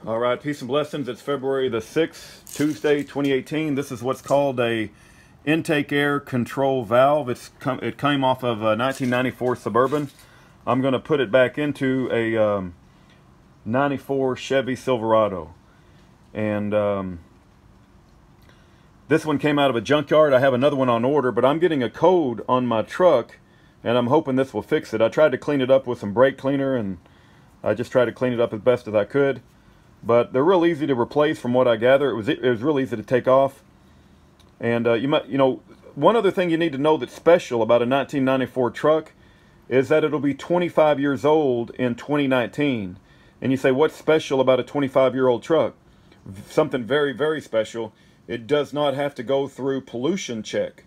All right, peace and blessings. It's February the 6th, Tuesday, 2018. This is what's called a intake air control valve. It came off of a 1994 Suburban. I'm going to put it back into a 94 Chevy Silverado. And this one came out of a junkyard. I have another one on order, but I'm getting a code on my truck, and I'm hoping this will fix it. I tried to clean it up with some brake cleaner, and I just tried to clean it up as best as I could. But they're real easy to replace from what I gather. It was real easy to take off. And one other thing you need to know that's special about a 1994 truck is that it'll be 25 years old in 2019. And you say, what's special about a 25-year-old truck? Something very, very special. It does not have to go through pollution check.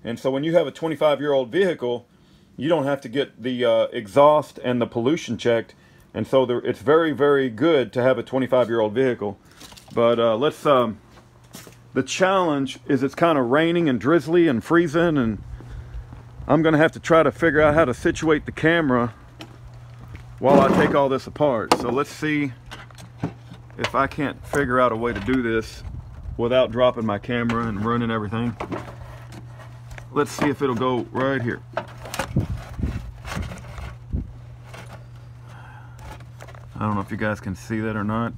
And so when you have a 25-year-old vehicle, you don't have to get the exhaust and the pollution checked. And so it's very, very good to have a 25-year-old vehicle. But the challenge is it's kind of raining and drizzly and freezing, and I'm going to have to try to figure out how to situate the camera while I take all this apart. So let's see if I can't figure out a way to do this without dropping my camera and ruining everything. Let's see if it'll go right here. I don't know if you guys can see that or not,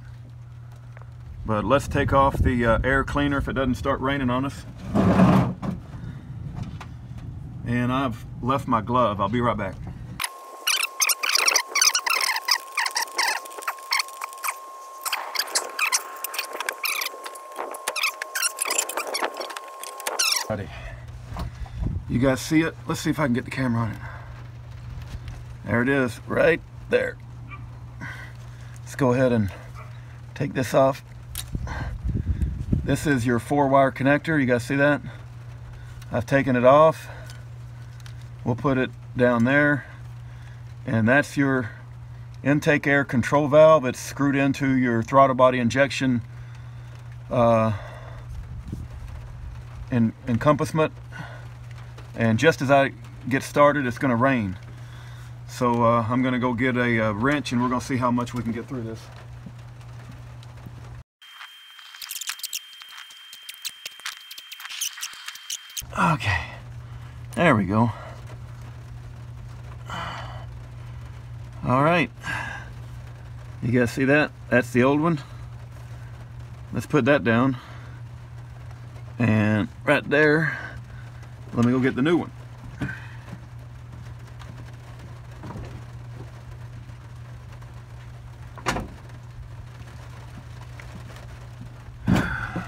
but let's take off the air cleaner if it doesn't start raining on us. And I've left my glove. I'll be right back. Alrighty. You guys see it? Let's see if I can get the camera on it. There it is, right there. Let's go ahead and take this off. This is your 4-wire connector. You guys see that? I've taken it off. We'll put it down there. And that's your intake air control valve. It's screwed into your throttle body injection encompassment. And just as I get started, it's going to rain. So I'm going to go get a wrench, and we're going to see how much we can get through this. Okay, there we go. All right, you guys see that? That's the old one. Let's put that down. And right there, let me go get the new one.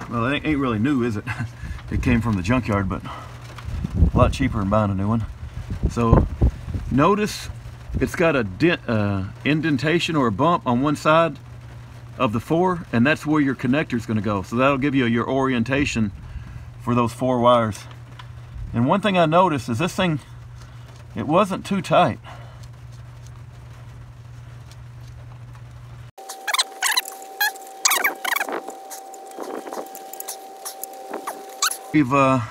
Well, it ain't really new, is it? It came from the junkyard, but a lot cheaper than buying a new one. So notice it's got a indentation or a bump on one side of the 4, and that's where your connector is going to go. So that'll give you your orientation for those 4 wires. And one thing I noticed is this thing, it wasn't too tight. We've got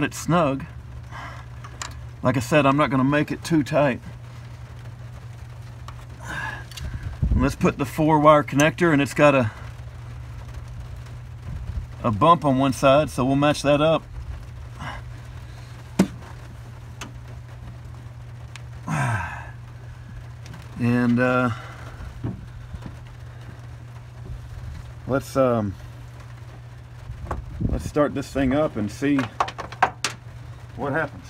it snug. Like I said, I'm not going to make it too tight. Let's put the 4-wire connector, and it's got a bump on one side, so we'll match that up. And let's start this thing up and see what happens.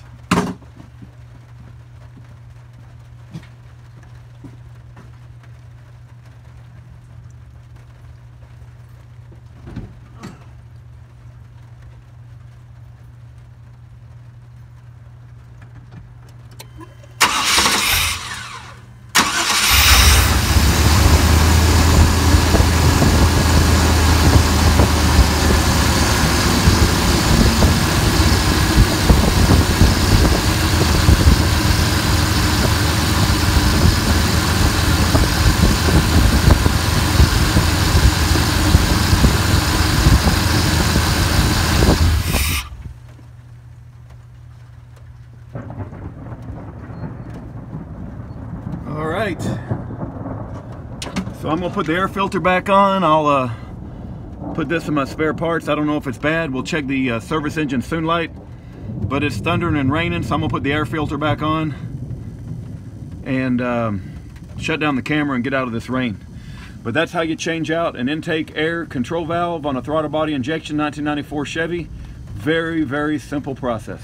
So I'm gonna put the air filter back on. I'll put this in my spare parts. I don't know if it's bad. We'll check the service engine soon light, but it's thundering and raining, so I'm gonna put the air filter back on and shut down the camera and get out of this rain. But that's how you change out an intake air control valve on a throttle body injection 1994 Chevy. Very, very simple process.